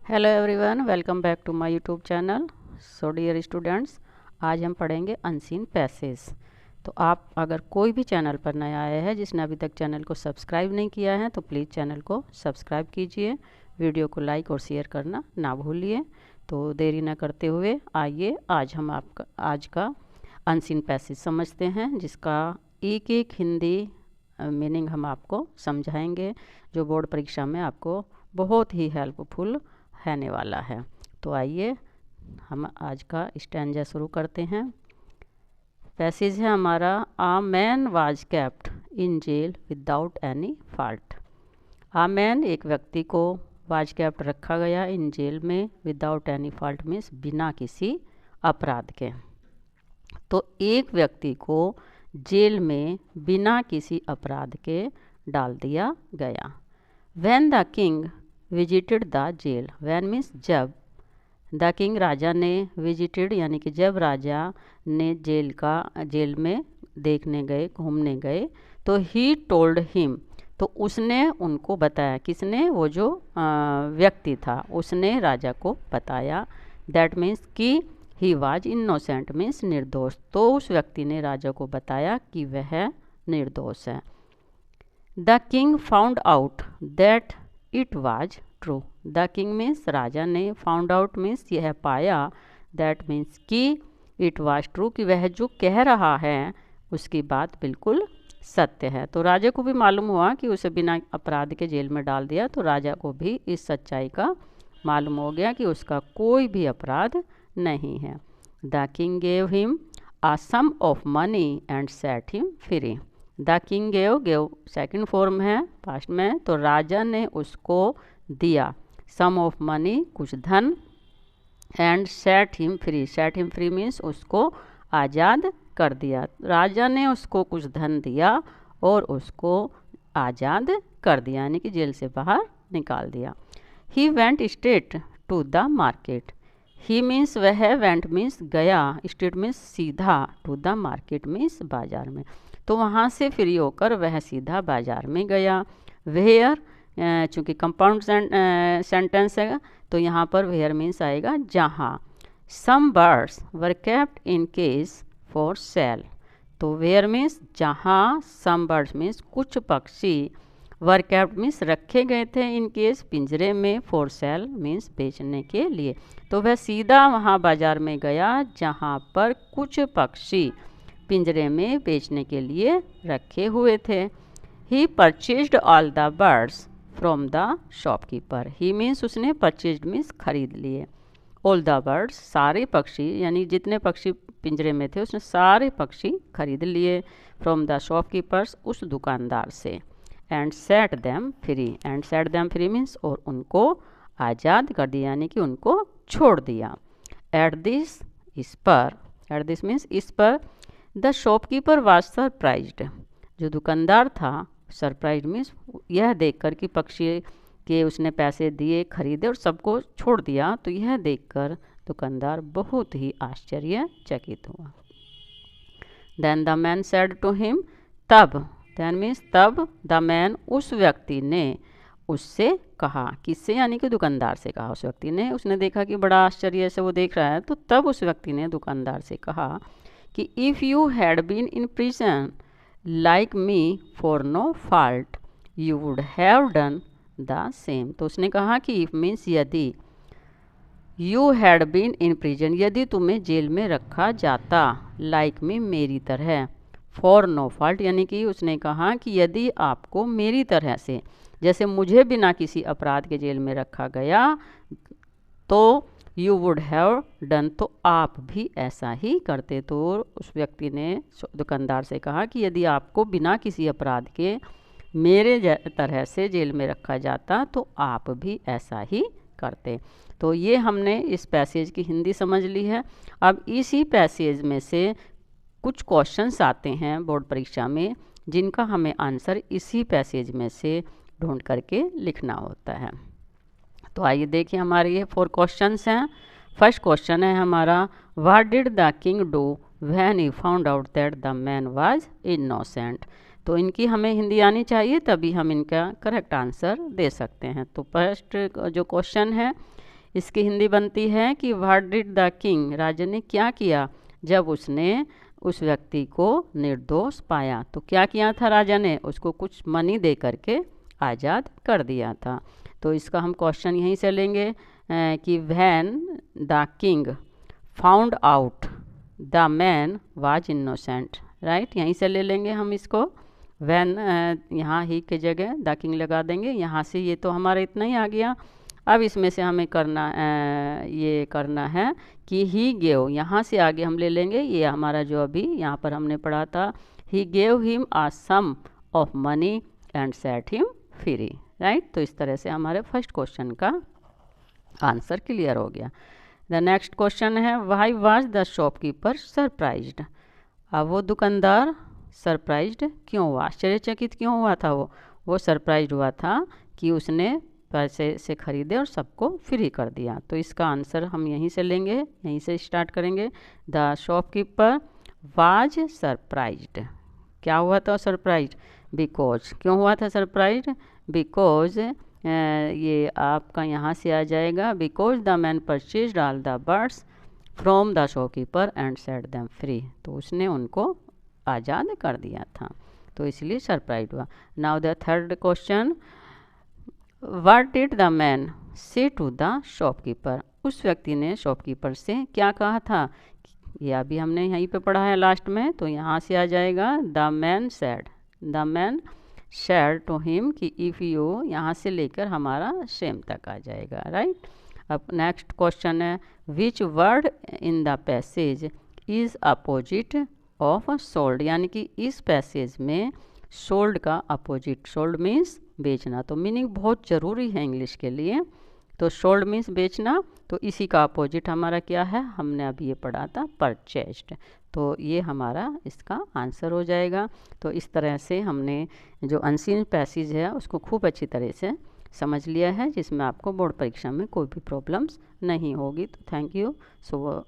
Hello everyone, welcome back to my YouTube channel. So dear students, आज हम पढ़ेंगे unseen passage. तो आप अगर कोई भी चैनल पर नया आया है जिसने अभी तक चैनल को सब्सक्राइब नहीं किया है तो प्लीज़ चैनल को सब्सक्राइब कीजिए, वीडियो को लाइक और शेयर करना ना भूलिए। तो देरी न करते हुए आइए आज हम आज का अनसीन पैसेज समझते हैं, जिसका एक एक हिंदी मीनिंग हम आपको समझाएंगे, जो बोर्ड परीक्षा में आपको बहुत ही हेल्पफुल रहने वाला है। तो आइए हम आज का स्टैंजा शुरू करते हैं। पैसेज है हमारा, a man was kept in jail without any fault. A man, एक व्यक्ति को, वाज केप्ट, रखा गया, इन जेल में, विदाउट एनी फॉल्ट मीन्स बिना किसी अपराध के। तो एक व्यक्ति को जेल में बिना किसी अपराध के डाल दिया गया। When the king visited the jail, when means जब, द किंग राजा ने, विजिटेड यानी कि जब राजा ने जेल में देखने गए, घूमने गए, तो ही टोल्ड हिम, तो उसने उनको बताया। किसने? वो जो व्यक्ति था उसने राजा को बताया। दैट मीन्स कि ही वाज इनोसेंट मीन्स निर्दोष। तो उस व्यक्ति ने राजा को बताया कि वह निर्दोष है। The king found out that it was true. The king means राजा ने, फाउंड आउट मीन्स यह पाया, दैट मीन्स कि, इट वाज ट्रू कि वह जो कह रहा है उसकी बात बिल्कुल सत्य है। तो राजा को भी मालूम हुआ कि उसे बिना अपराध के जेल में डाल दिया, तो राजा को भी इस सच्चाई का मालूम हो गया कि उसका कोई भी अपराध नहीं है। The king gave him a sum of money and set him free. The king gave second form है पास्ट में, तो राजा ने उसको दिया, सम ऑफ मनी, कुछ धन, and set him free means उसको आज़ाद कर दिया। राजा ने उसको कुछ धन दिया और उसको आज़ाद कर दिया, यानी कि जेल से बाहर निकाल दिया। He went straight to the market. He means वह, वेंट मीन्स गया, स्ट्रेट मीन्स सीधा, टू द मार्केट मीन्स बाजार में। तो वहाँ से फ्री होकर वह सीधा बाजार में गया। वेयर, चूँकि कंपाउंड सेंटेंस है तो यहाँ पर वेयर मीन्स आएगा जहाँ। Some birds were kept in cage for sale. तो वेयर मीन्स जहाँ, सम बर्ड्स मीन्स कुछ पक्षी, वर केप्ट मीन्स रखे गए थे, इन केस पिंजरे में, फॉर सेल मीन्स बेचने के लिए। तो वह सीधा वहाँ बाजार में गया जहाँ पर कुछ पक्षी पिंजरे में बेचने के लिए रखे हुए थे। He purchased all the birds from the shopkeeper. He means उसने, परचेज्ड मीन्स खरीद लिए, ऑल द बर्ड्स सारे पक्षी, यानी जितने पक्षी पिंजरे में थे उसने सारे पक्षी खरीद लिए, फ्रॉम द शॉपकीपर्स, उस दुकानदार से। And set them free means और उनको आज़ाद कर दिया, यानी कि उनको छोड़ दिया। एट दिस मीन्स इस पर, द शॉपकीपर वाज सरप्राइज्ड, जो दुकानदार था, सरप्राइज मीन्स यह देखकर कि पक्षी के उसने पैसे दिए, खरीदे और सबको छोड़ दिया, तो यह देखकर दुकानदार बहुत ही आश्चर्यचकित हुआ। Then the man said to him, तब, देन मीन्स तब, द मैन उस व्यक्ति ने उससे कहा, किससे? यानी कि दुकानदार से कहा उस व्यक्ति ने। उसने देखा कि बड़ा आश्चर्य से वो देख रहा है, तो तब उस व्यक्ति ने दुकानदार से कहा कि if you had been in prison like me for no fault you would have done the same. तो उसने कहा कि इफ मीन्स यदि, you had been in prison यदि तुम्हें जेल में रखा जाता, लाइक मी मेरी तरह, फॉर नो फॉल्ट यानी कि उसने कहा कि यदि आपको मेरी तरह से, जैसे मुझे बिना किसी अपराध के जेल में रखा गया, तो यू वुड हैव डन, तो आप भी ऐसा ही करते। तो उस व्यक्ति ने दुकानदार से कहा कि यदि आपको बिना किसी अपराध के मेरे तरह से जेल में रखा जाता तो आप भी ऐसा ही करते। तो ये हमने इस पैसेज की हिंदी समझ ली है। अब इसी पैसेज में से कुछ क्वेश्चंस आते हैं बोर्ड परीक्षा में, जिनका हमें आंसर इसी पैसेज में से ढूंढ करके लिखना होता है। तो आइए देखिए, हमारे ये 4 क्वेश्चंस हैं। फर्स्ट क्वेश्चन है हमारा, what did the king do when he found out that the man was innocent. तो इनकी हमें हिंदी आनी चाहिए, तभी हम इनका करेक्ट आंसर दे सकते हैं। तो फर्स्ट जो क्वेश्चन है, इसकी हिंदी बनती है कि व्हाट डिड द किंग, राजा ने क्या किया जब उसने उस व्यक्ति को निर्दोष पाया। तो क्या किया था राजा ने, उसको कुछ मनी दे करके आज़ाद कर दिया था। तो इसका हम क्वेश्चन यहीं से लेंगे कि when the king found out the man was innocent, right, यहीं से ले लेंगे हम इसको। व्हेन यहाँ ही की जगह द किंग लगा देंगे। यहाँ से ये तो हमारा इतना ही आ गया। अब इसमें से हमें करना ये करना है कि ही गेव, यहाँ से आगे हम ले लेंगे ये हमारा जो अभी यहाँ पर हमने पढ़ा था, he gave him a sum of money and set him free, right. तो इस तरह से हमारे फर्स्ट क्वेश्चन का आंसर क्लियर हो गया। द नेक्स्ट क्वेश्चन है why was the shopkeeper surprised. अब वो दुकानदार सरप्राइज्ड क्यों हुआ, आश्चर्यचकित क्यों हुआ था वो सरप्राइज्ड हुआ था कि उसने पैसे से ख़रीदे और सबको फ्री कर दिया। तो इसका आंसर हम यहीं से लेंगे, यहीं से स्टार्ट करेंगे। द शॉपकीपर वाज सरप्राइज्ड, क्या हुआ था सरप्राइज्ड, बिकॉज, क्यों हुआ था सरप्राइज्ड, बिकॉज ये आपका यहाँ से आ जाएगा, because the man purchased all the birds from the shopkeeper and set them free. तो उसने उनको आज़ाद कर दिया था, तो इसलिए सरप्राइज हुआ। Now the third question, what did the man से टू द शॉपकीपर, उस व्यक्ति ने शॉपकीपर से क्या कहा था, ये अभी हमने यहीं पे पढ़ा है लास्ट में। तो यहाँ से आ जाएगा the man share to him कि इफ़ यू, यहाँ से लेकर हमारा सेम तक आ जाएगा, राइट। अब नेक्स्ट क्वेश्चन है which word in the passage is opposite of sold, यानी कि इस पैसेज में सोल्ड का अपोजिट, सोल्ड मीन्स बेचना, तो मीनिंग बहुत ज़रूरी है इंग्लिश के लिए। तो सोल्ड मीन्स बेचना, तो इसी का अपोजिट हमारा क्या है, हमने अभी ये पढ़ा था परचेज्ड। तो ये हमारा इसका आंसर हो जाएगा। तो इस तरह से हमने जो अनसीन पैसेज है उसको खूब अच्छी तरह से समझ लिया है, जिसमें आपको बोर्ड परीक्षा में कोई भी प्रॉब्लम्स नहीं होगी। तो थैंक यू। सो